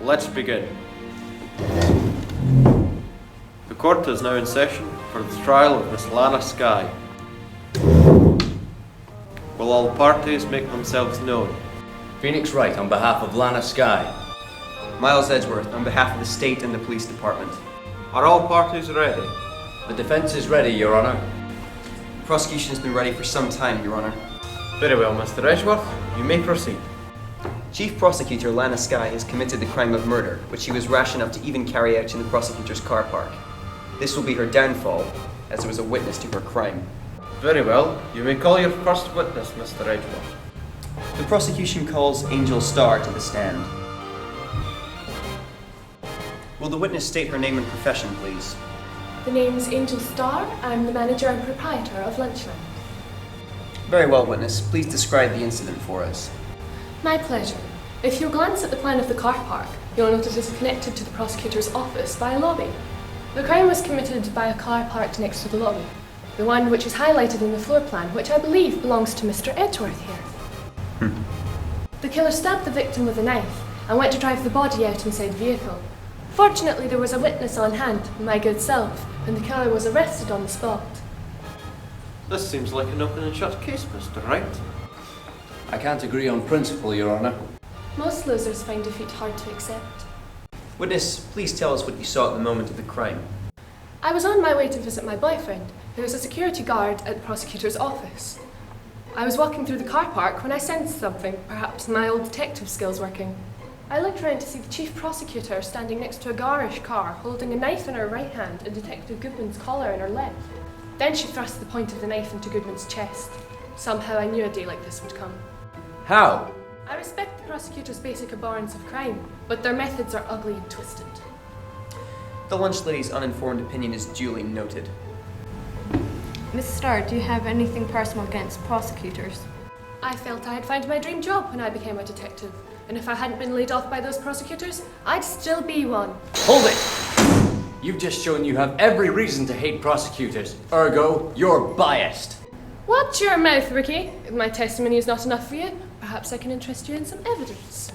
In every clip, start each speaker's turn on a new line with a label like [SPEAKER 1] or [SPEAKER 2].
[SPEAKER 1] Let's begin. The court is now in session for the trial of Miss Lana Skye. Will all parties make themselves known?
[SPEAKER 2] Phoenix Wright on behalf of Lana Skye.
[SPEAKER 3] Miles Edgeworth on behalf of the state and the police department.
[SPEAKER 1] Are all parties ready?
[SPEAKER 2] The defense is ready, Your Honor.
[SPEAKER 3] The prosecution has been ready for some time, Your Honor.
[SPEAKER 1] Very well, Mr. Edgeworth. You may proceed.
[SPEAKER 3] Chief Prosecutor Lana Skye has committed the crime of murder, which she was rash enough to even carry out in the prosecutor's car park. This will be her downfall, as there was a witness to her crime.
[SPEAKER 1] Very well. You may call your first witness, Mr. Edgeworth.
[SPEAKER 3] The prosecution calls Angel Starr to the stand. Will the witness state her name and profession, please?
[SPEAKER 4] The name's Angel Starr. I'm the manager and proprietor of Lunchland.
[SPEAKER 3] Very well, witness. Please describe the incident for us.
[SPEAKER 4] My pleasure. If you'll glance at the plan of the car park, you'll notice it's connected to the prosecutor's office by a lobby. The crime was committed by a car parked next to the lobby, the one which is highlighted in the floor plan, which I believe belongs to Mr. Edgeworth here. The killer stabbed the victim with a knife and went to drive the body out inside the vehicle. Fortunately, there was a witness on hand, my good self, and the killer was arrested on the spot.
[SPEAKER 1] This seems like an open and shut case, Mr. Wright.
[SPEAKER 2] I can't agree on principle, Your Honor.
[SPEAKER 4] Most losers find defeat hard to accept.
[SPEAKER 3] Witness, please tell us what you saw at the moment of the crime.
[SPEAKER 4] I was on my way to visit my boyfriend, who was a security guard at the prosecutor's office. I was walking through the car park when I sensed something, perhaps my old detective skills working. I looked around to see the chief prosecutor standing next to a garish car, holding a knife in her right hand and Detective Goodman's collar in her left. Then she thrust the point of the knife into Goodman's chest. Somehow I knew a day like this would come.
[SPEAKER 2] How?
[SPEAKER 4] I respect the prosecutor's basic abhorrence of crime, but their methods are ugly and twisted.
[SPEAKER 3] The lunch lady's uninformed opinion is duly noted.
[SPEAKER 5] Miss Starr, do you have anything personal against prosecutors?
[SPEAKER 4] I felt I had found my dream job when I became a detective, and if I hadn't been laid off by those prosecutors, I'd still be one.
[SPEAKER 2] Hold it! You've just shown you have every reason to hate prosecutors. Ergo, you're biased.
[SPEAKER 4] Watch your mouth, Ricky. If my testimony is not enough for you, perhaps I can interest you in some evidence.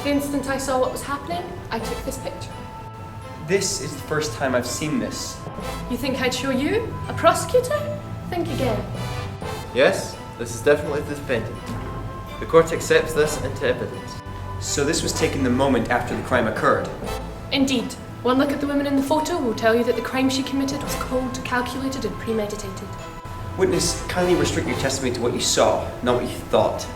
[SPEAKER 4] The instant I saw what was happening, I took this picture.
[SPEAKER 3] This is the first time I've seen this.
[SPEAKER 4] You think I'd show you? A prosecutor? Think again.
[SPEAKER 1] Yes, this is definitely the defendant. The court accepts this into evidence.
[SPEAKER 3] So this was taken the moment after the crime occurred.
[SPEAKER 4] Indeed. One look at the woman in the photo will tell you that the crime she committed was cold, calculated, and premeditated.
[SPEAKER 3] Witness, kindly restrict your testimony to what you saw, not what you thought.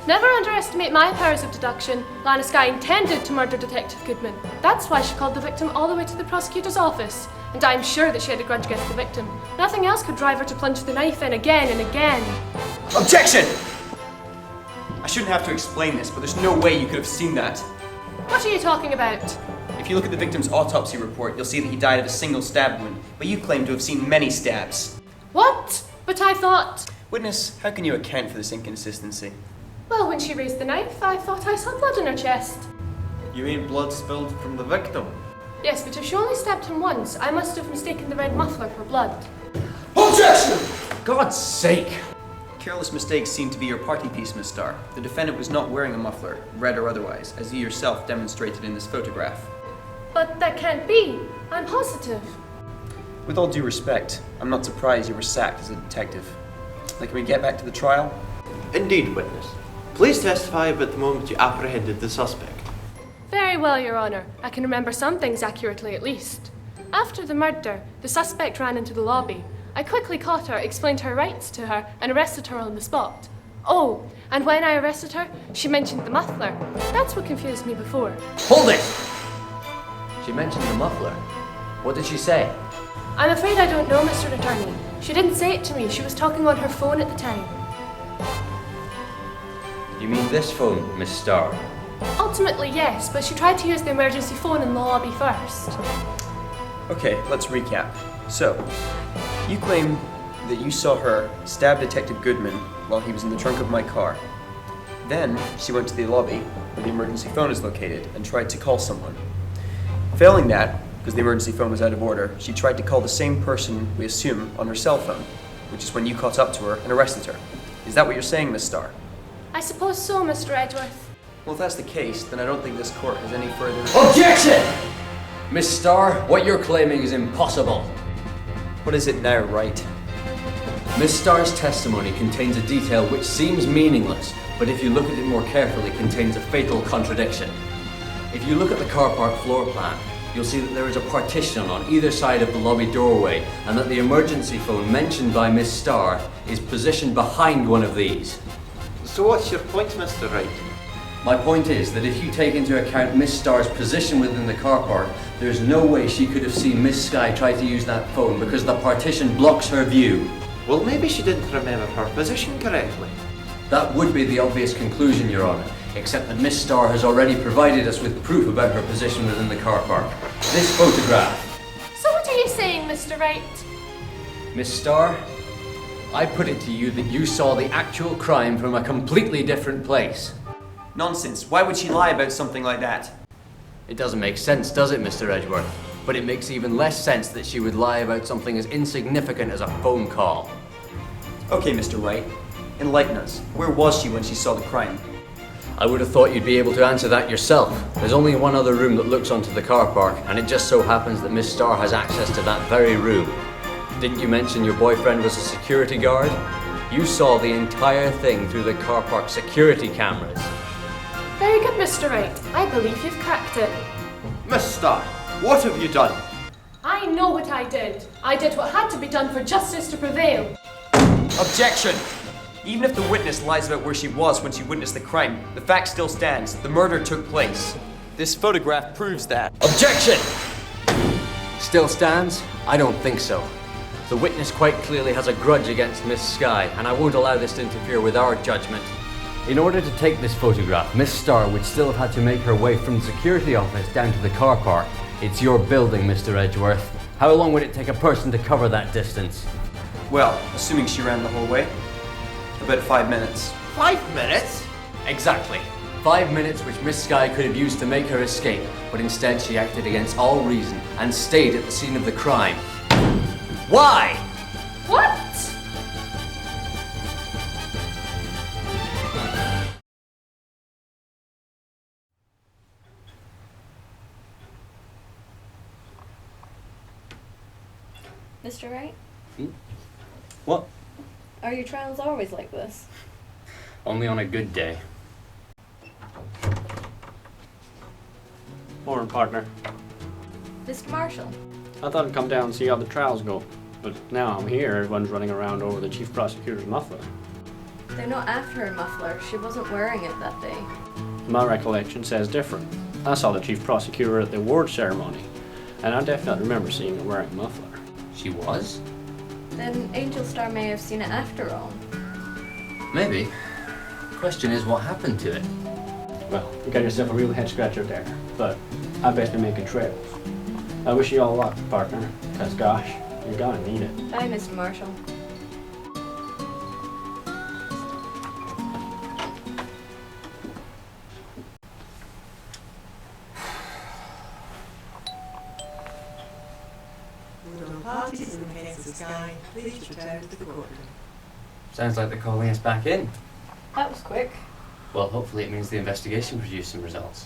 [SPEAKER 4] Never underestimate my powers of deduction. Lana Skye intended to murder Detective Goodman. That's why she called the victim all the way to the prosecutor's office. And I'm sure that she had a grudge against the victim. Nothing else could drive her to plunge the knife in again and again.
[SPEAKER 3] Objection! I shouldn't have to explain this, but there's no way you could have seen that.
[SPEAKER 4] What are you talking about?
[SPEAKER 3] If you look at the victim's autopsy report, you'll see that he died of a single stab wound, but you claim to have seen many stabs.
[SPEAKER 4] What? But I thought...
[SPEAKER 3] Witness, how can you account for this inconsistency?
[SPEAKER 4] Well, when she raised the knife, I thought I saw blood in her chest.
[SPEAKER 1] You mean blood spilled from the victim?
[SPEAKER 4] Yes, but if she only stabbed him once, I must have mistaken the red muffler for blood.
[SPEAKER 3] Objection!
[SPEAKER 2] God's sake!
[SPEAKER 3] Careless mistakes seem to be your party piece, Miss Starr. The defendant was not wearing a muffler, red or otherwise, as you yourself demonstrated in this photograph.
[SPEAKER 4] But that can't be. I'm positive.
[SPEAKER 3] With all due respect, I'm not surprised you were sacked as a detective. Now, can we get back to the trial?
[SPEAKER 1] Indeed, witness. Please testify about the moment you apprehended the suspect.
[SPEAKER 4] Very well, Your Honor. I can remember some things accurately at least. After the murder, the suspect ran into the lobby. I quickly caught her, explained her rights to her, and arrested her on the spot. Oh, and when I arrested her, she mentioned the muffler. That's what confused me before.
[SPEAKER 2] Hold it! She mentioned the muffler. What did she say?
[SPEAKER 4] I'm afraid I don't know, Mr. Attorney. She didn't say it to me. She was talking on her phone at the time.
[SPEAKER 2] You mean this phone, Miss Starr?
[SPEAKER 4] Ultimately, yes, but she tried to use the emergency phone in the lobby first.
[SPEAKER 3] Okay, let's recap. So, you claim that you saw her stab Detective Goodman while he was in the trunk of my car. Then, she went to the lobby, where the emergency phone is located, and tried to call someone. Failing that, because the emergency phone was out of order, she tried to call the same person, we assume, on her cell phone, which is when you caught up to her and arrested her. Is that what you're saying, Miss Starr?
[SPEAKER 4] I suppose so, Mr. Edgeworth.
[SPEAKER 3] Well, if that's the case, then I don't think this court has any further...
[SPEAKER 2] Objection! Miss Starr, what you're claiming is impossible.
[SPEAKER 3] What is it now, Wright?
[SPEAKER 2] Miss Starr's testimony contains a detail which seems meaningless, but if you look at it more carefully, contains a fatal contradiction. If you look at the car park floor plan, you'll see that there is a partition on either side of the lobby doorway, and that the emergency phone mentioned by Miss Starr is positioned behind one of these.
[SPEAKER 1] So what's your point, Mr. Wright?
[SPEAKER 2] My point is that if you take into account Miss Starr's position within the car park, there's no way she could have seen Miss Skye try to use that phone because the partition blocks her view.
[SPEAKER 1] Well, maybe she didn't remember her position correctly.
[SPEAKER 2] That would be the obvious conclusion, Your Honor, except that Miss Starr has already provided us with proof about her position within the car park. This photograph.
[SPEAKER 4] So what are you saying, Mr. Wright?
[SPEAKER 2] Miss Starr, I put it to you that you saw the actual crime from a completely different place.
[SPEAKER 3] Nonsense. Why would she lie about something like that?
[SPEAKER 2] It doesn't make sense, does it, Mr. Edgeworth? But it makes even less sense that she would lie about something as insignificant as a phone call.
[SPEAKER 3] Okay, Mr. Wright. Enlighten us. Where was she when she saw the crime?
[SPEAKER 2] I would have thought you'd be able to answer that yourself. There's only one other room that looks onto the car park, and it just so happens that Miss Starr has access to that very room. Didn't you mention your boyfriend was a security guard? You saw the entire thing through the car park security cameras.
[SPEAKER 4] Very good, Mr. Wright. I believe you've cracked it.
[SPEAKER 1] Miss Starr, what have you done?
[SPEAKER 4] I know what I did. I did what had to be done for justice to prevail.
[SPEAKER 3] Objection! Even if the witness lies about where she was when she witnessed the crime, the fact still stands. The murder took place. This photograph proves that.
[SPEAKER 2] Objection! Still stands? I don't think so. The witness quite clearly has a grudge against Miss Skye, and I won't allow this to interfere with our judgment. In order to take this photograph, Miss Starr would still have had to make her way from the security office down to the car park. It's your building, Mr. Edgeworth. How long would it take a person to cover that distance?
[SPEAKER 3] Well, assuming she ran the whole way, about 5 minutes.
[SPEAKER 1] 5 minutes?
[SPEAKER 2] Exactly. 5 minutes which Miss Skye could have used to make her escape, but instead she acted against all reason and stayed at the scene of the crime. Why?
[SPEAKER 4] What?
[SPEAKER 5] Mr. Wright,
[SPEAKER 2] What?
[SPEAKER 5] are your trials always like this?
[SPEAKER 2] Only on a good day.
[SPEAKER 6] Morning, partner.
[SPEAKER 5] Mr. Marshall,
[SPEAKER 6] I thought I'd come down and see how the trials go. But now I'm here, everyone's running around over the chief prosecutor's muffler.
[SPEAKER 5] they're not after her muffler. She wasn't wearing it that day.
[SPEAKER 6] My recollection says different. I saw the chief prosecutor at the award ceremony, and I definitely remember seeing her wearing a muffler.
[SPEAKER 2] She was?
[SPEAKER 5] Then Angel Star may have seen it after all.
[SPEAKER 2] Maybe. The question is, what happened to it?
[SPEAKER 6] Well, you got yourself a real head scratcher there, but I best be making trails. I wish you all luck, partner, because gosh, you're gonna need it.
[SPEAKER 5] Bye, Mr. Marshall.
[SPEAKER 7] With all parties in the case of Skye, please return to the courtroom.
[SPEAKER 2] Sounds like they're calling us back in.
[SPEAKER 5] That was quick.
[SPEAKER 2] Well, hopefully it means the investigation produced some results.